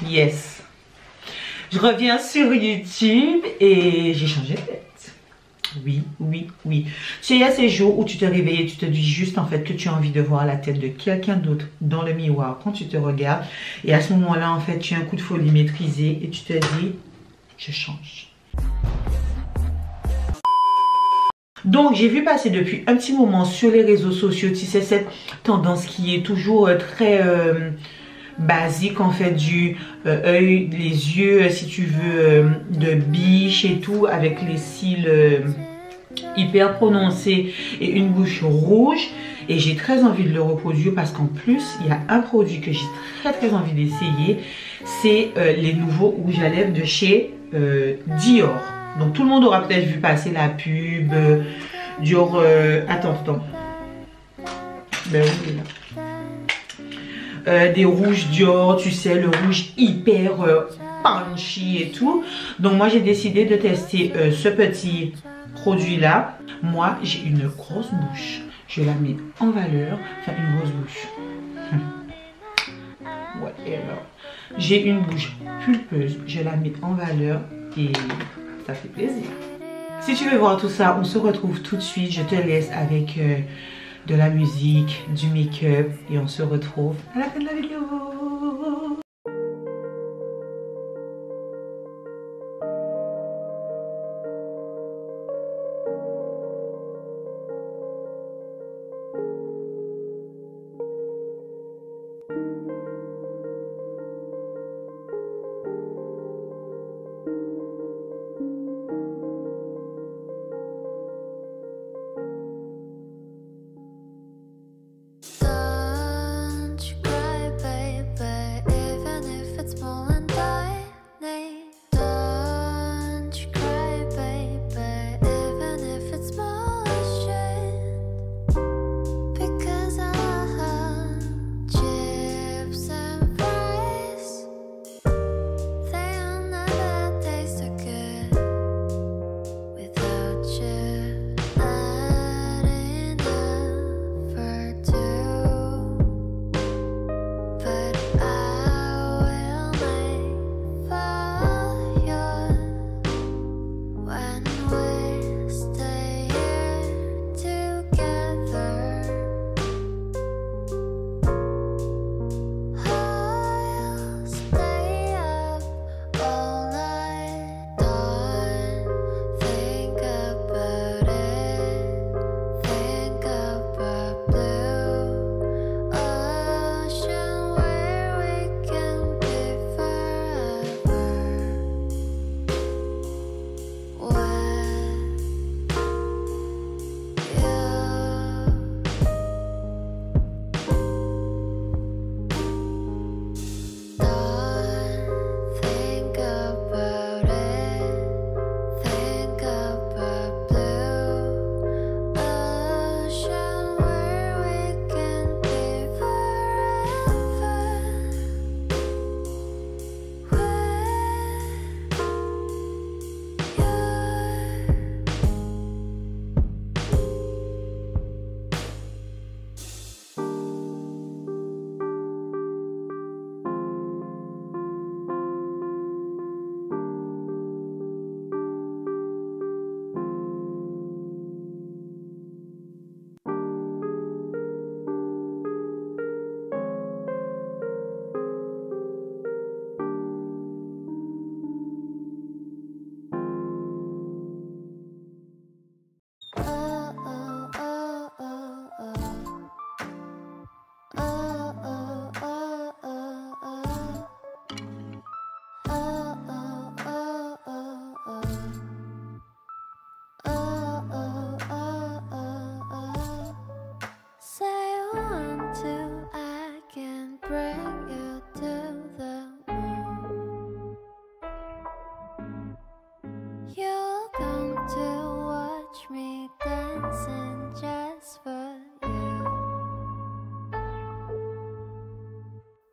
Yes. Je reviens sur YouTube et j'ai changé de tête. Oui. Tu sais, il y a ces jours où tu te réveilles et tu te dis juste en fait que tu as envie de voir la tête de quelqu'un d'autre dans le miroir quand tu te regardes. Et à ce moment-là, en fait, tu as un coup de folie maîtrisé et tu te dis, je change. Donc, j'ai vu passer depuis un petit moment sur les réseaux sociaux, tu sais, cette tendance qui est toujours très basique en fait, du œil, les yeux, si tu veux, de biche et tout, avec les cils hyper prononcés et une bouche rouge. Et j'ai très envie de le reproduire parce qu'en plus, il y a un produit que j'ai très envie d'essayer. C'est les nouveaux rouges à lèvres de chez Dior. Donc tout le monde aura peut-être vu passer la pub Dior. Attends. Ben oui, là. Des rouges Dior, tu sais, le rouge hyper punchy et tout. Donc moi j'ai décidé de tester ce petit produit là. Moi j'ai une grosse bouche, je la mets en valeur. Enfin une grosse bouche, whatever. J'ai une bouche pulpeuse, je la mets en valeur et ça fait plaisir. Si tu veux voir tout ça, on se retrouve tout de suite. Je te laisse avec de la musique, du make-up et on se retrouve à la fin de la vidéo.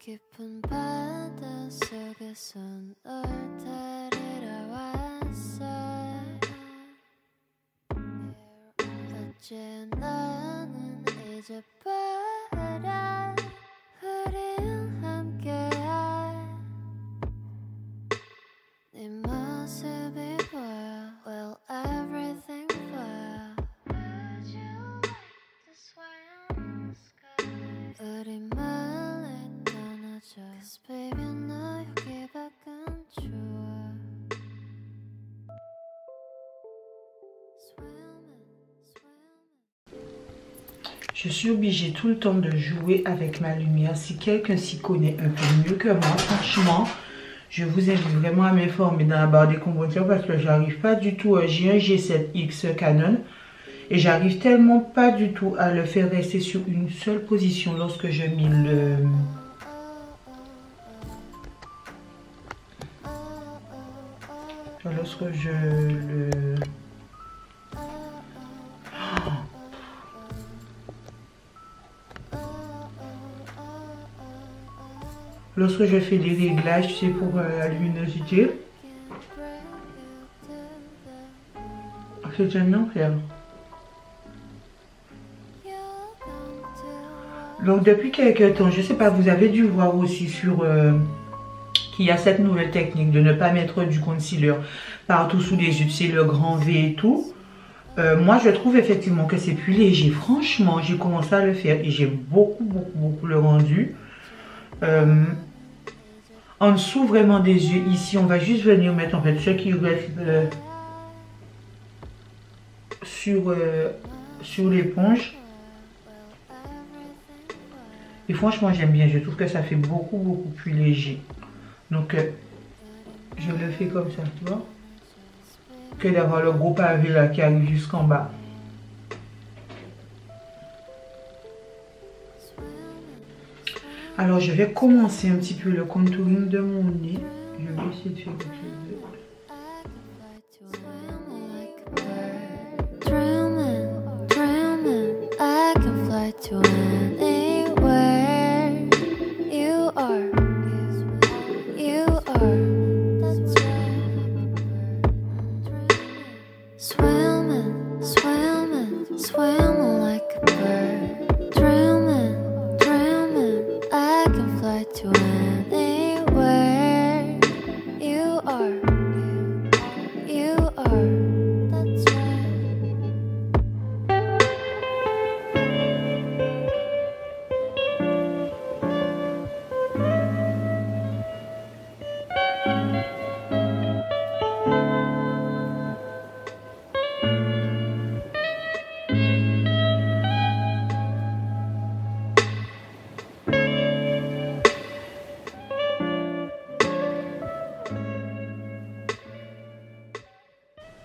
깊은 바다 속에서 널 데리러 왔어. 어째 너는 잊어버려 우린 함께한 Je suis obligée tout le temps de jouer avec ma lumière. Si quelqu'un s'y connaît un peu mieux que moi, franchement, je vous invite vraiment à m'informer dans la barre des commentaires parce que j'arrive pas du tout. J'ai un G7X Canon et j'arrive tellement pas du tout à le faire rester sur une seule position lorsque je mets le... Lorsque je le... Lorsque je fais des réglages, tu sais, pour la luminosité, c'est un enfer. Donc depuis quelques temps, je sais pas, vous avez dû voir aussi sur qu'il y a cette nouvelle technique de ne pas mettre du concealer partout sous les yeux, c'est le grand V et tout. Moi, je trouve effectivement que c'est plus léger. Franchement, j'ai commencé à le faire et j'ai beaucoup le rendu. En dessous vraiment des yeux, ici, on va juste venir mettre en fait ce qui reste sur l'éponge. Et franchement, j'aime bien. Je trouve que ça fait beaucoup plus léger. Donc, je le fais comme ça, tu vois. Que d'avoir le gros pavé là qui arrive jusqu'en bas. Alors, je vais commencer un petit peu le contouring de mon nez. Je vais essayer de faire quelque chose de...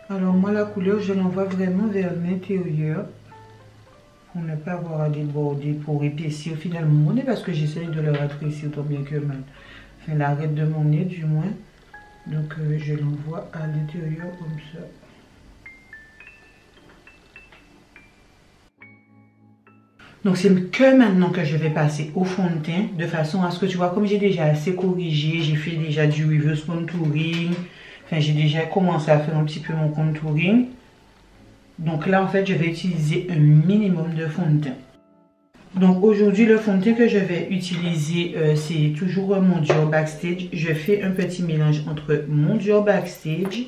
Alors moi la couleur je l'envoie vraiment vers l'intérieur pour ne pas avoir à déborder, pour épaissir finalement mon nez parce que j'essaye de le rétrécir tant bien que mal. Enfin l'arête de mon nez du moins. Donc je l'envoie à l'intérieur comme ça. Donc c'est que maintenant que je vais passer au fond de teint de façon à ce que tu vois comme j'ai déjà assez corrigé, j'ai fait déjà du reverse contouring. Enfin, j'ai déjà commencé à faire un petit peu mon contouring. Donc là, en fait, je vais utiliser un minimum de fond de teint. Donc aujourd'hui, le fond de teint que je vais utiliser, c'est toujours mon Dior Backstage. Je fais un petit mélange entre mon Dior Backstage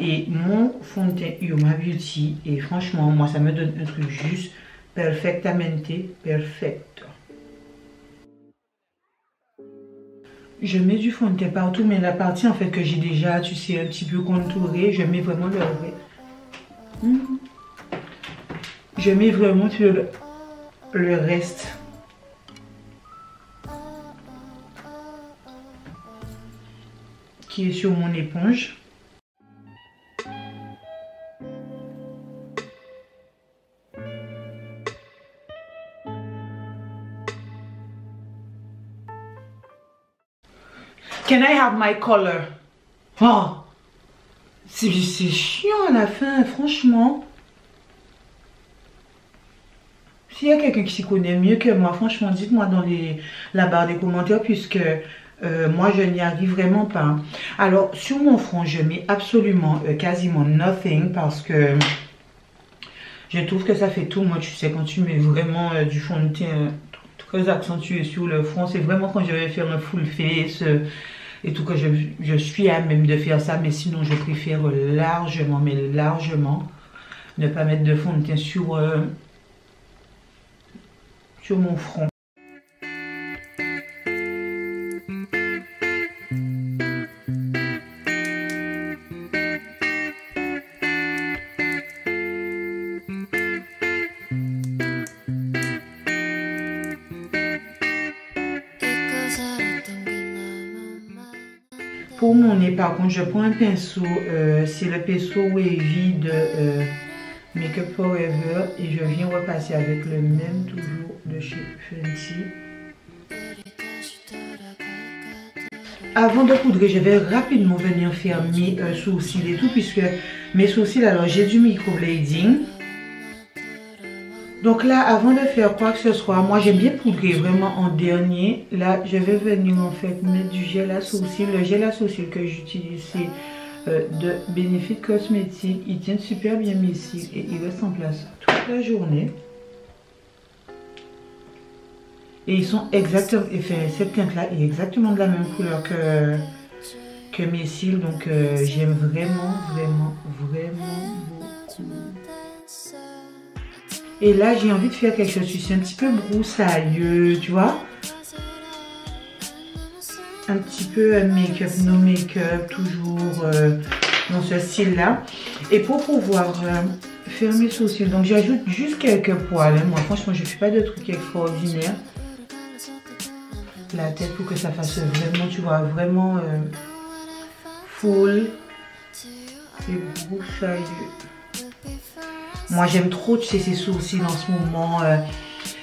et mon fond de teint Huoma Beauty. Et franchement, moi, ça me donne un truc juste perfectamente perfect. Je mets du fond de teint partout, mais la partie en fait que j'ai déjà, tu sais, un petit peu contourée, je mets vraiment je mets vraiment sur le reste. Qui est sur mon éponge. Can I have my color? Oh, c'est chiant à la fin, franchement. S'il y a quelqu'un qui s'y connaît mieux que moi, franchement, dites-moi dans la barre des commentaires puisque moi, je n'y arrive vraiment pas. Alors, sur mon front, je mets absolument quasiment nothing parce que je trouve que ça fait tout. Moi, tu sais, quand tu mets vraiment du fond de teint très accentué sur le front, c'est vraiment quand je vais faire un full face et tout que je suis à même de faire ça. Mais sinon, je préfère largement, mais largement, ne pas mettre de fond de teint sur mon front. Pour mon nez, par contre, je prends un pinceau, c'est le pinceau Wavy de Makeup Forever et je viens repasser avec le même toujours de chez Fenty. Avant de poudrer, je vais rapidement venir faire mes sourcils et tout puisque mes sourcils, alors j'ai du microblading. Donc là, avant de faire quoi que ce soit, moi j'aime bien poudrer vraiment en dernier. Là, je vais venir en fait mettre du gel à sourcils. Le gel à sourcils que j'utilise, c'est de Benefit Cosmetics. Il tient super bien mes cils et il reste en place toute la journée. Et ils sont exactement, enfin, cette teinte-là est exactement de la même couleur que mes cils. Donc j'aime vraiment beaucoup. Et là, j'ai envie de faire quelque chose. C'est un petit peu broussailleux, tu vois. Un petit peu make-up, no make-up, toujours dans ce style-là. Et pour pouvoir faire mes sourcils, donc j'ajoute juste quelques poils. Hein. Moi, franchement, je ne fais pas de trucs extraordinaires. La tête pour que ça fasse vraiment, tu vois, vraiment full et broussailleux. Moi j'aime trop, tu sais, ces sourcils en ce moment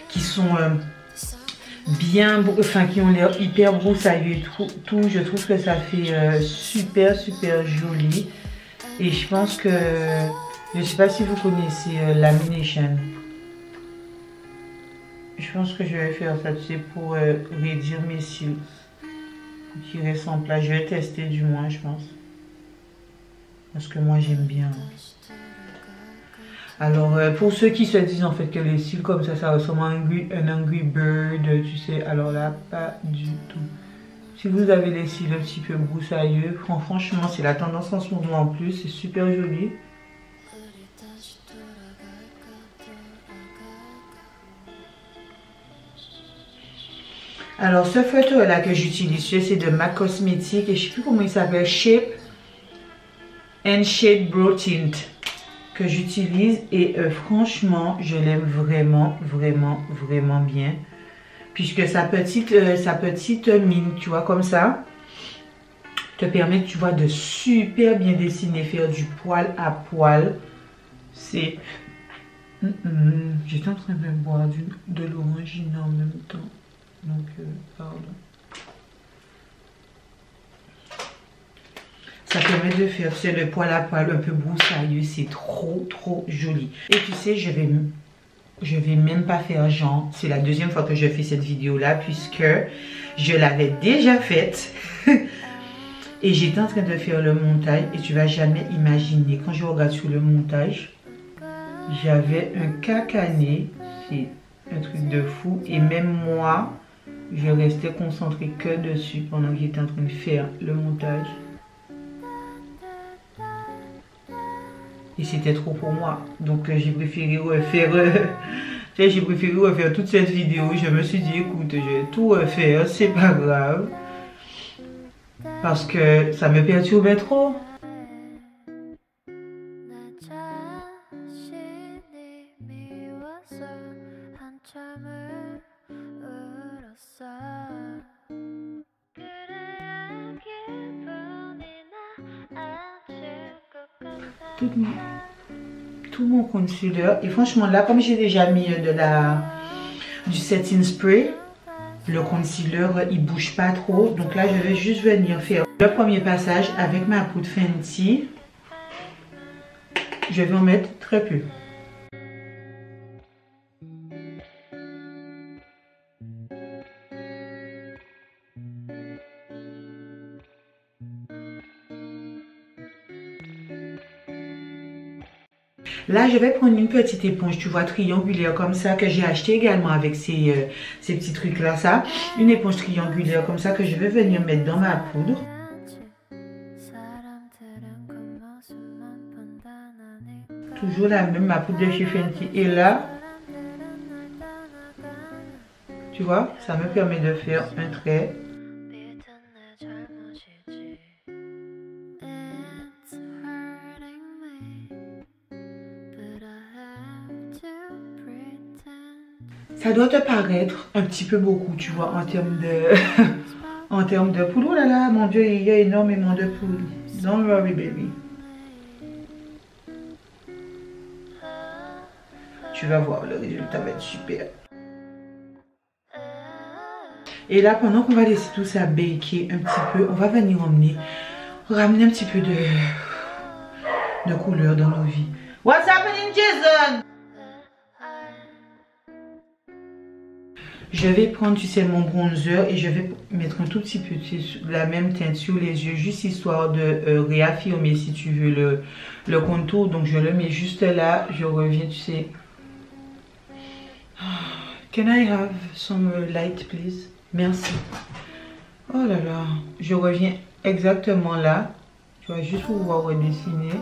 qui sont bien, enfin qui ont l'air hyper broussailleux et tout. Je trouve que ça fait super joli. Et je pense que, je sais pas si vous connaissez Lamination. Je pense que je vais faire ça, tu sais, pour réduire mes cils qui restent en place. Je vais tester du moins, je pense. Parce que moi j'aime bien. Alors, pour ceux qui se disent en fait que les cils comme ça ressemble à un Angry Bird, tu sais, alors là, pas du tout. Si vous avez les cils un petit peu broussailleux, franchement, c'est la tendance en ce moment en plus, c'est super joli. Alors, ce feutre-là que j'utilise, c'est de MAC Cosmetics et je ne sais plus comment il s'appelle, Shape and Shade Brow Tint que j'utilise et franchement je l'aime vraiment bien puisque sa petite mine, tu vois, comme ça te permet, tu vois, de super bien dessiner, faire du poil à poil. C'est j'étais en train de boire de l'orangina en même temps, donc pardon. Ça permet de faire, c'est le poil à poil un peu broussailleux, c'est trop joli. Et tu sais, je vais même pas faire genre, c'est la deuxième fois que je fais cette vidéo là puisque je l'avais déjà faite. Et j'étais en train de faire le montage et tu vas jamais imaginer, quand je regarde sur le montage, j'avais un cacané, c'est un truc de fou. Et même moi, je restais concentrée que dessus pendant que j'étais en train de faire le montage. Et c'était trop pour moi. Donc j'ai préféré refaire toute cette vidéo. Je me suis dit, écoute, je vais tout refaire, c'est pas grave. Parce que ça me perturbait trop. Tout mon concealer. Et franchement là, comme j'ai déjà mis du setting spray, le concealer il bouge pas trop. Donc là je vais juste venir faire le premier passage avec ma poudre Fenty. Je vais en mettre très peu. Là, je vais prendre une petite éponge, tu vois, triangulaire comme ça, que j'ai acheté également avec ces petits trucs-là, ça. Une éponge triangulaire comme ça que je vais venir mettre dans ma poudre. Toujours la même, ma poudre de chez Fenty. Et là, tu vois, ça me permet de faire un trait. Ça doit te paraître un petit peu beaucoup, tu vois, en termes En termes de poule, oh là là, mon Dieu, il y a énormément de poules. Don't worry, baby. Tu vas voir, le résultat va être super. Et là, pendant qu'on va laisser tout ça baker un petit peu, on va venir ramener un petit peu de couleur dans nos vies. What's happening, Jason? Je vais prendre, tu sais, mon bronzer et je vais mettre un tout petit peu de la même teinte sur les yeux, juste histoire de réaffirmer, si tu veux, le contour. Donc, je le mets juste là. Je reviens, tu sais. Can I have some light, please? Merci. Oh là là. Je reviens exactement là. Tu vas juste pouvoir redessiner.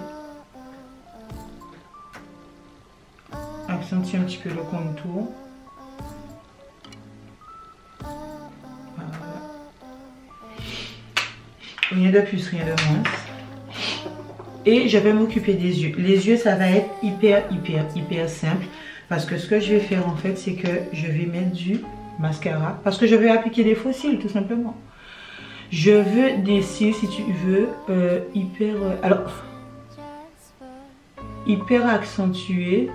Accentuer un petit peu le contour. Rien de plus, rien de moins. Et je vais m'occuper des yeux. Les yeux, ça va être hyper simple. Parce que ce que je vais faire en fait, c'est que je vais mettre du mascara. Parce que je vais appliquer des faux cils, tout simplement. Je veux des cils, si tu veux, hyper accentués.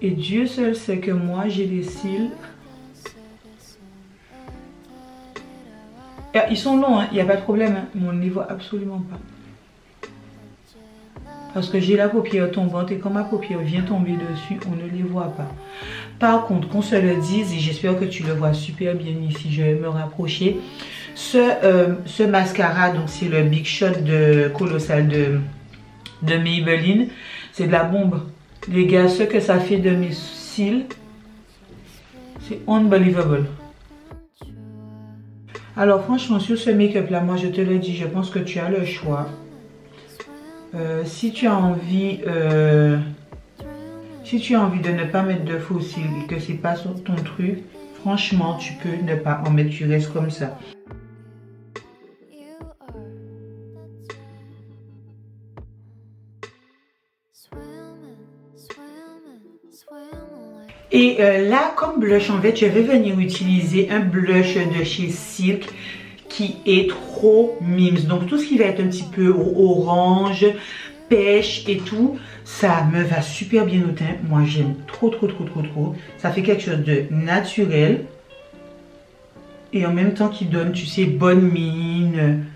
Et Dieu seul sait que moi, j'ai des cils. Ils sont longs, il n'y a pas de problème, hein, mais on ne les voit absolument pas. Parce que j'ai la paupière tombante et quand ma paupière vient tomber dessus, on ne les voit pas. Par contre, qu'on se le dise, et j'espère que tu le vois super bien ici, je vais me rapprocher. Ce mascara, donc c'est le Big Shot de Colossal de Maybelline. C'est de la bombe. Les gars, ce que ça fait de mes cils, c'est unbelievable. Alors franchement, sur ce make-up là, moi je te le dis, je pense que tu as le choix. Si tu as envie de ne pas mettre de faux cils et que c'est pas ton truc, franchement tu peux ne pas en mettre, tu restes comme ça. Et là, comme blush en fait, je vais venir utiliser un blush de chez Silk qui est trop mimes. Donc tout ce qui va être un petit peu orange, pêche et tout, ça me va super bien au teint. Moi j'aime trop. Ça fait quelque chose de naturel et en même temps qui donne, tu sais, bonne mine.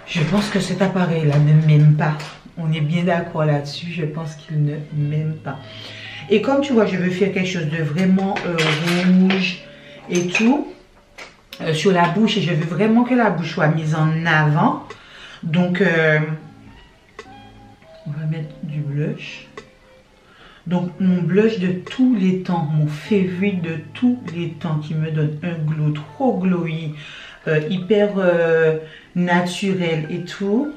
Je pense que cet appareil là ne m'aime pas. On est bien d'accord là-dessus, je pense qu'il ne m'aime pas. Et comme tu vois, je veux faire quelque chose de vraiment rouge et tout sur la bouche. Et je veux vraiment que la bouche soit mise en avant. Donc, on va mettre du blush. Donc, mon blush de tous les temps, mon favorite de tous les temps qui me donne un glow trop glowy, hyper naturel et tout.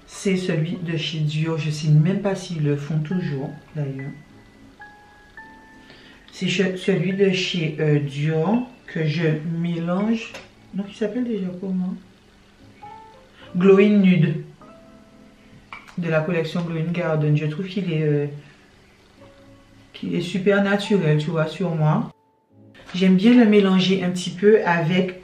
C'est celui de chez Dior. Je ne sais même pas s'ils le font toujours d'ailleurs. C'est celui de chez Dior que je mélange. Donc il s'appelle déjà comment? Glowing Nude. De la collection Glowing Garden. Je trouve qu'il est super naturel, tu vois, sur moi. J'aime bien le mélanger un petit peu avec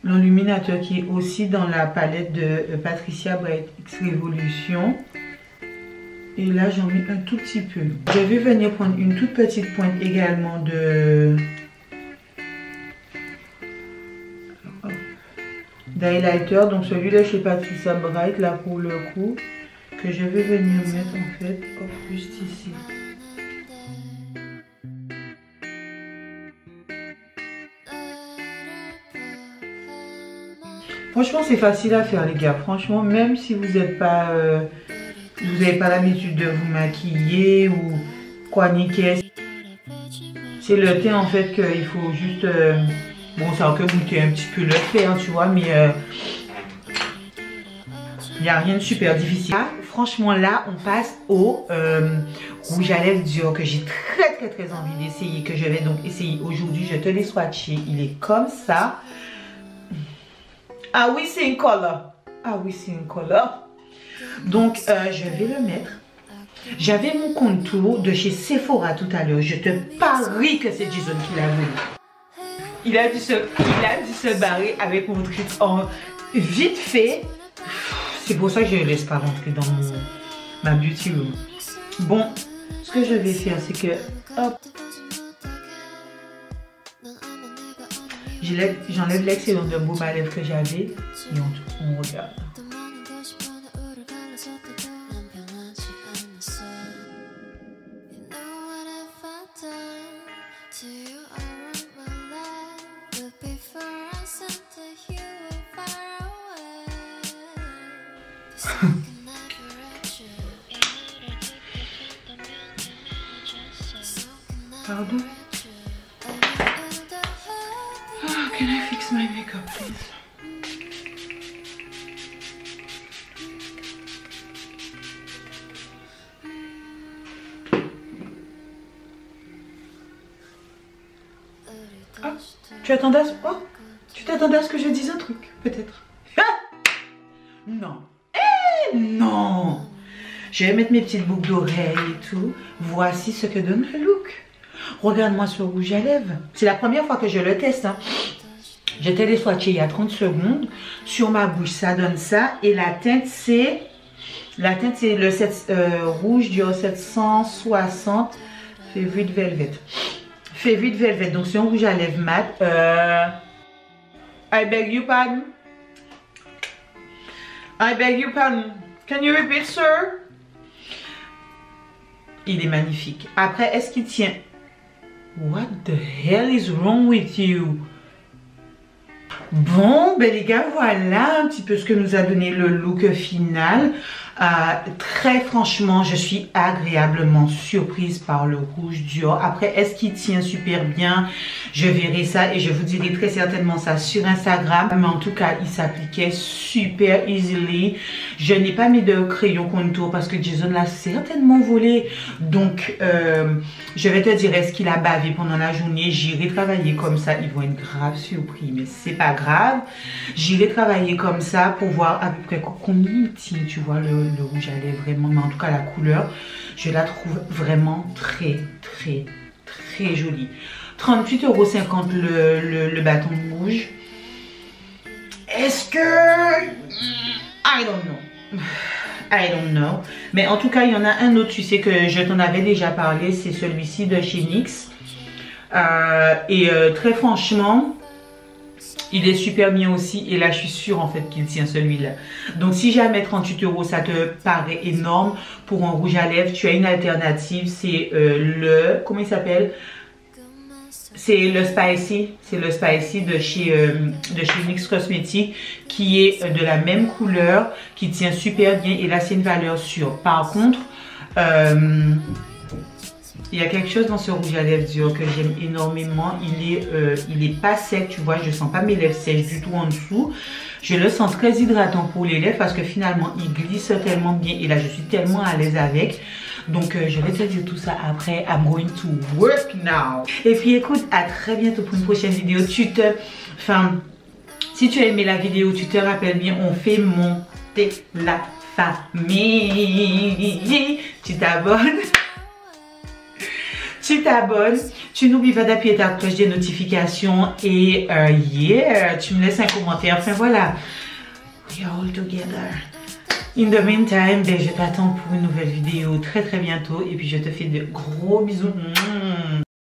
l'illuminateur qui est aussi dans la palette de Patricia Bright X Revolution. Et là j'en mets un tout petit peu. Je vais venir prendre une toute petite pointe également d'highlighter. Donc celui de chez Patricia Bright là pour le coup. Que je vais venir mettre en fait juste ici. Franchement c'est facile à faire les gars. Franchement même si vous n'êtes pas... vous n'avez pas l'habitude de vous maquiller ou quoi niquer. C'est le teint en fait qu'il faut juste... bon ça que goûter un petit peu le faire tu vois mais... il n'y a rien de super difficile. Ah, franchement là on passe au rouge à lèvres Dior que j'ai très envie d'essayer. Que je vais donc essayer aujourd'hui. Je te l'ai swatché. Il est comme ça. Ah oui c'est une color. Ah oui c'est une color. Donc je vais le mettre. J'avais mon contour de chez Sephora tout à l'heure. Je te parie que c'est Jason qui l'a voulu. il a dû se barrer avec mon truc en vite fait. C'est pour ça que je ne laisse pas rentrer dans ma beauty room. Bon, ce que je vais faire, c'est que hop, j'enlève l'excellent de baume à lèvres que j'avais et on regarde. Pardon? Oh, can I fix my makeup, please? Ah, tu t'attendais à ce que je dise un truc, peut-être? Non. Eh non! Je vais mettre mes petites boucles d'oreilles et tout. Voici ce que donne le look. Regarde-moi ce rouge à lèvres. C'est la première fois que je le teste. Hein. J'ai télé-swatché il y a 30 secondes. Sur ma bouche, ça donne ça. Et la teinte, c'est le rouge du 760 Favorite Velvet. Favorite Velvet. Donc, c'est un rouge à lèvres mat. I beg your pardon. I beg your pardon. Can you repeat, sir? Il est magnifique. Après, est-ce qu'il tient? What the hell is wrong with you? Bon, ben les gars, voilà un petit peu ce que nous a donné le look final. Très franchement, je suis agréablement surprise par le rouge Dior. Après, est-ce qu'il tient super bien? Je verrai ça et je vous dirai très certainement ça sur Instagram. Mais en tout cas, il s'appliquait super easily. Je n'ai pas mis de crayon contour parce que Jason l'a certainement volé. Donc, je vais te dire, est-ce qu'il a bavé pendant la journée? J'irai travailler comme ça. Ils vont être grave surpris, mais c'est pas grave. J'irai travailler comme ça pour voir à peu près combien il tient, tu vois, le rouge à lèvres vraiment. Mais en tout cas, la couleur, je la trouve vraiment très, très, très jolie. 38,50 € le bâton rouge. Est-ce que... I don't know. I don't know. Mais en tout cas, il y en a un autre, tu sais que je t'en avais déjà parlé. C'est celui-ci de chez NYX. Très franchement, il est super bien aussi. Et là, je suis sûre en fait qu'il tient celui-là. Donc, si jamais 38 € ça te paraît énorme pour un rouge à lèvres, tu as une alternative. C'est comment il s'appelle? C'est le Spicy. C'est le Spicy de chez NYX Cosmetics qui est de la même couleur, qui tient super bien. Et là, c'est une valeur sûre. Par contre, il y a quelque chose dans ce rouge à lèvres Dior que j'aime énormément. Il est pas sec, tu vois. Je sens pas mes lèvres sèches du tout en dessous. Je le sens très hydratant pour les lèvres parce que finalement, il glisse tellement bien. Et là, je suis tellement à l'aise avec. Donc, je vais te dire tout ça après. I'm going to work now. Et puis, écoute, à très bientôt pour une prochaine vidéo. Si tu as aimé la vidéo, tu te rappelles bien, on fait monter la famille. Tu t'abonnes. Tu t'abonnes, tu n'oublies pas d'appuyer ta cloche des notifications et tu me laisses un commentaire. Enfin voilà, we are all together. In the meantime, je t'attends pour une nouvelle vidéo très très bientôt et puis je te fais de gros bisous.